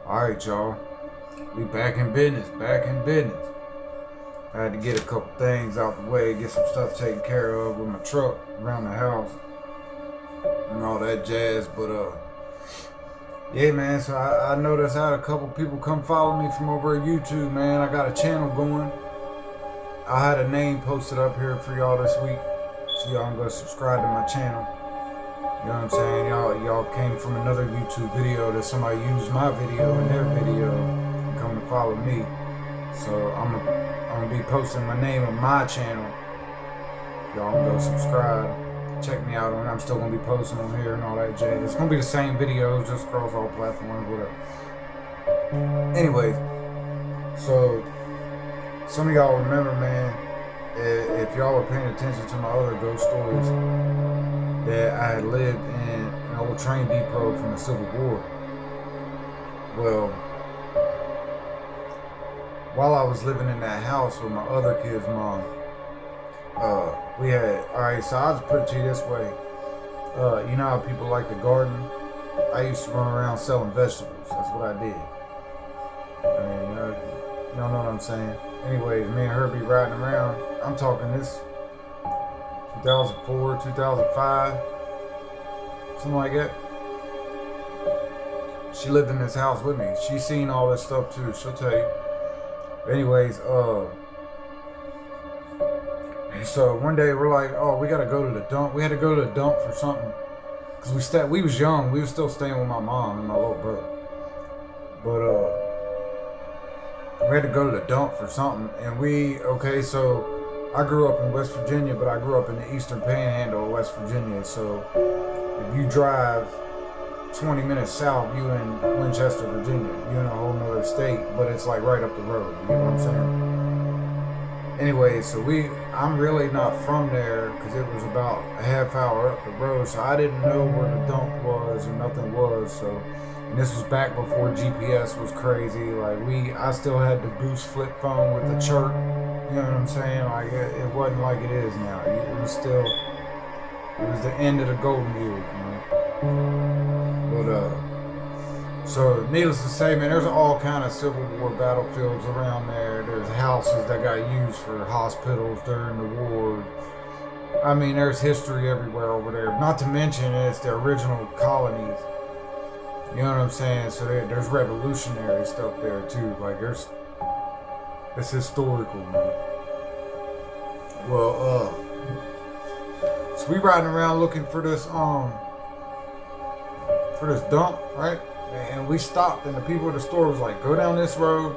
Alright, y'all. We back in business, I had to get a couple things out the way, get some stuff taken care of with my truck around the house and all that jazz. But yeah, man, so I noticed I had a couple people come follow me from over at YouTube, man. I got a channel going. I had a name posted up here for y'all this week, so y'all can go subscribe to my channel. You know what I'm saying? Y'all came from another YouTube video that somebody used my video in their video and come to follow me. So I'm gonna be posting my name on my channel. Y'all can go subscribe. Check me out on. I'm still gonna be posting on here and all that jazz. It's gonna be the same videos, just across all platforms, whatever. Anyways, so some of y'all remember, man, if y'all were paying attention to my other ghost stories, that I had lived in an old train depot from the Civil War. Well, while I was living in that house with my other kid's mom, we had, alright, so I'll just put it to you this way. You know how people like to garden? I used to run around selling vegetables. That's what I did. I mean, y'all know what I'm saying. Anyways, me and her be riding around. I'm talking this 2004, 2005, something like that. She lived in this house with me. She seen all this stuff too. She'll tell you. Anyways, so one day we're like, oh, we gotta go to the dump. We had to go to the dump for something, cause we was young. We was still staying with my mom and my little brother. But we had to go to the dump for something, and so I grew up in West Virginia, but I grew up in the eastern panhandle of West Virginia. So if you drive 20 minutes south, you in Winchester, Virginia. You in a whole nother state, but it's like right up the road. You know what I'm saying? Anyway, so I'm really not from there, because it was about a half hour up the road. So I didn't know where the dump was or nothing was. So, and this was back before GPS was crazy. Like I still had the boost flip phone with the chirp. You know what I'm saying? Like it wasn't like it is now. It was the end of the golden years, you know. But so needless to say, man, there's all kind of Civil War battlefields around there. There's houses that got used for hospitals during the war. I mean, there's history everywhere over there. Not to mention it's the original colonies. You know what I'm saying? So there's revolutionary stuff there too. Like it's historical, man. Well, so we riding around looking for this dump, right? And we stopped, and the people at the store was like, go down this road.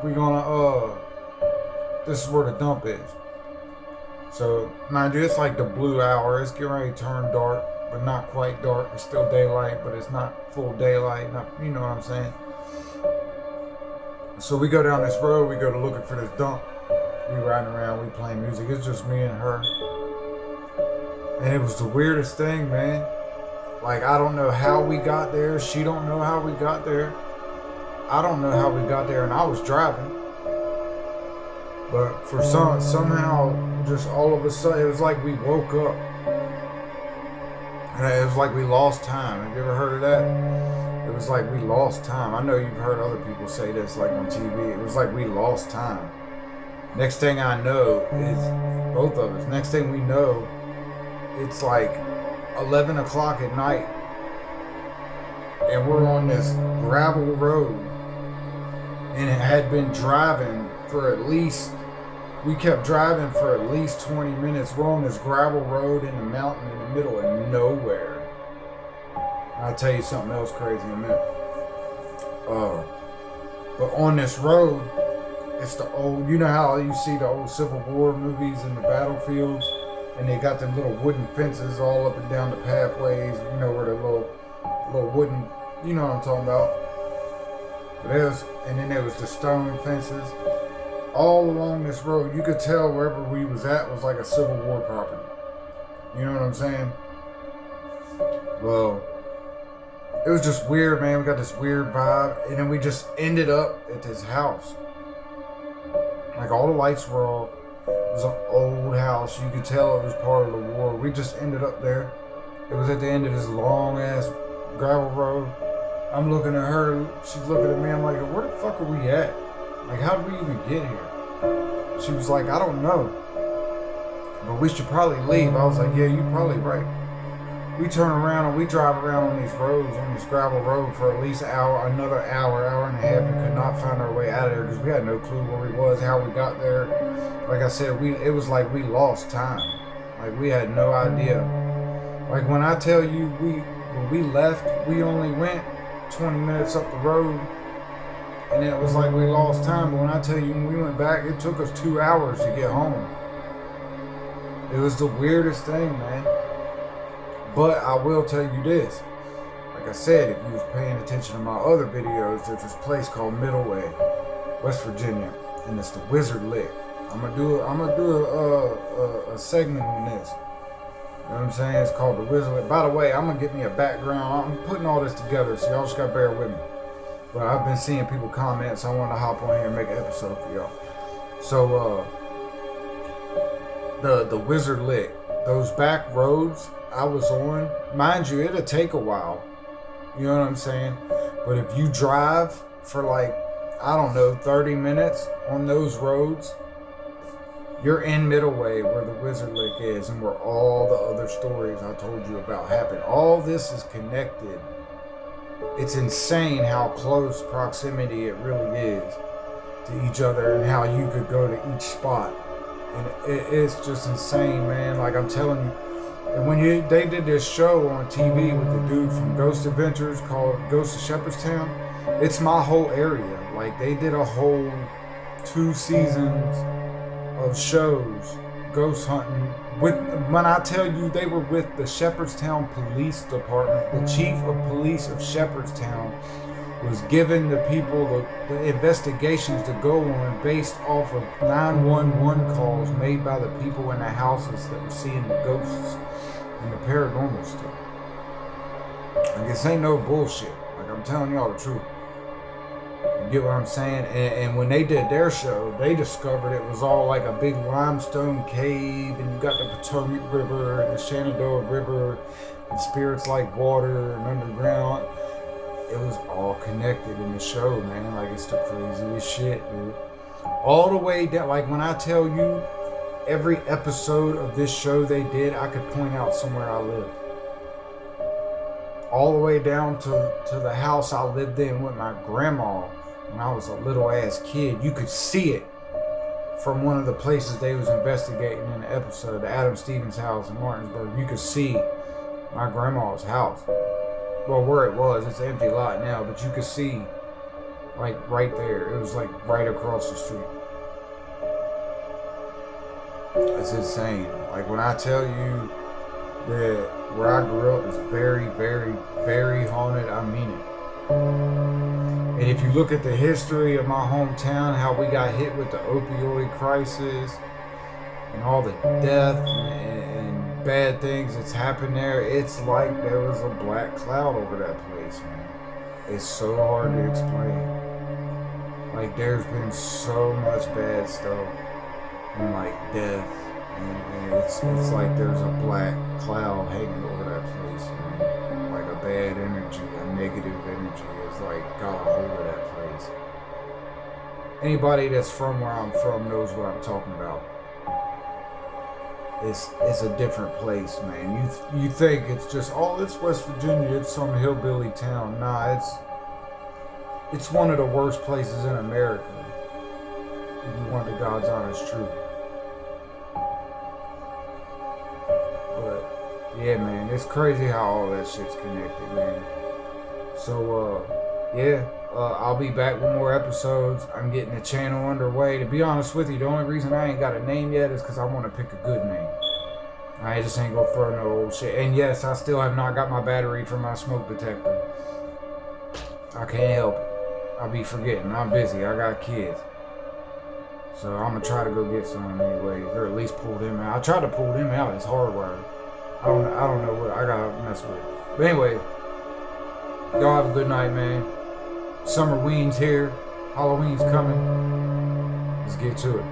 We're gonna this is where the dump is. So mind you, it's like the blue hour. It's getting ready to turn dark, but not quite dark. It's still daylight, but it's not full daylight. You know what I'm saying? So we go down this road, we go to looking for this dump. We riding around, we playing music. It's just me and her. And it was the weirdest thing, man. Like, I don't know how we got there. She don't know how we got there. I don't know how we got there, and I was driving. But for somehow, just all of a sudden, it was like we woke up. And it was like we lost time. Have you ever heard of that? It was like we lost time. I know you've heard other people say this, like on TV. It was like we lost time. Next thing I know is both of us. Next thing we know, it's like 11 o'clock at night. And we're on this gravel road. And it had been driving for we kept driving for at least 20 minutes. We're on this gravel road in the mountain in the middle of nowhere. I'll tell you something else crazy in a minute. But on this road, it's the old, you know how you see the old Civil War movies in the battlefields, and they got them little wooden fences all up and down the pathways, you know, where the little wooden, you know what I'm talking about. And then there was the stone fences. All along this road, you could tell wherever we was at was like a Civil War property. You know what I'm saying? Well, it was just weird, man. We got this weird vibe, and then we just ended up at this house. Like, all the lights were off. It was an old house. You could tell it was part of the war. We just ended up there. It was at the end of this long ass gravel road. I'm looking at her, she's looking at me, I'm like, where the fuck are we at? Like, how did we even get here? She was like, I don't know, but we should probably leave. I was like, yeah, you're probably right. We turn around and we drive around on these roads, on this gravel road for at least another hour and a half, and could not find our way out of there because we had no clue where we was, how we got there. Like I said, it was like we lost time. Like we had no idea. Like when I tell you when we left, we only went 20 minutes up the road, and it was like we lost time. But when I tell you when we went back, it took us 2 hours to get home. It was the weirdest thing, man. But I will tell you this. Like I said, if you was paying attention to my other videos, there's this place called Middleway, West Virginia, and it's the Wizard Lick. I'm gonna do a segment on this. You know what I'm saying? It's called the Wizard Lick. By the way, I'm gonna get me a background. I'm putting all this together, so y'all just gotta bear with me. But I've been seeing people comment, so I wanted to hop on here and make an episode for y'all. So the Wizard Lick, those back roads I was on, mind you, it'll take a while. You know what I'm saying? But if you drive for like, I don't know, 30 minutes on those roads, you're in Middleway where the Wizard Lick is and where all the other stories I told you about happen. All this is connected. It's insane how close proximity it really is to each other and how you could go to each spot. And it's just insane, man. Like I'm telling you. And when they did this show on TV with the dude from Ghost Adventures called Ghost of Shepherdstown, it's my whole area. Like they did a whole 2 seasons of shows ghost hunting. When I tell you they were with the Shepherdstown Police Department, the chief of police of Shepherdstown was giving the people the investigations to go on based off of 911 calls made by the people in the houses that were seeing the ghosts and the paranormal stuff. Like this ain't no bullshit. Like I'm telling y'all the truth. You get what I'm saying? And when they did their show, they discovered it was all like a big limestone cave, and you got the Potomac River and the Shenandoah River and spirits like water and underground. It was all connected in the show, man. Like it's the craziest shit, dude. All the way down, like when I tell you every episode of this show they did, I could point out somewhere I lived. All the way down to the house I lived in with my grandma when I was a little ass kid. You could see it from one of the places they was investigating in the episode, the Adam Stevens house in Martinsburg. You could see my grandma's house. Well, where it was, it's an empty lot now, but you could see, like, right there. It was, like, right across the street. It's insane. Like, when I tell you that where I grew up is very, very, very haunted, I mean it. And if you look at the history of my hometown, how we got hit with the opioid crisis, and all the death and bad things that's happened there, it's like there was a black cloud over that place, man. It's so hard to explain. Like there's been so much bad stuff and like death, and it's like there's a black cloud hanging over that place, man. Like a bad energy, a negative energy is like got a hold of that place. Anybody that's from where I'm from knows what I'm talking about. It's a different place, man. You think it's just, oh, it's West Virginia, it's some hillbilly town. Nah, it's one of the worst places in America, if you want the God's honest truth. But yeah, man, it's crazy how all that shit's connected, man. So yeah, I'll be back with more episodes. I'm getting the channel underway. To be honest with you, the only reason I ain't got a name yet is because I want to pick a good name. I just ain't gonna throw no old shit. And yes, I still have not got my battery for my smoke detector. I can't help it. I'll be forgetting. I'm busy. I got kids. So I'm gonna try to go get some anyways, or at least pull them out. I tried to pull them out. It's hardwired. I don't know what I gotta mess with. But anyway, y'all have a good night, man. Summer ween's here. Halloween's coming. Let's get to it.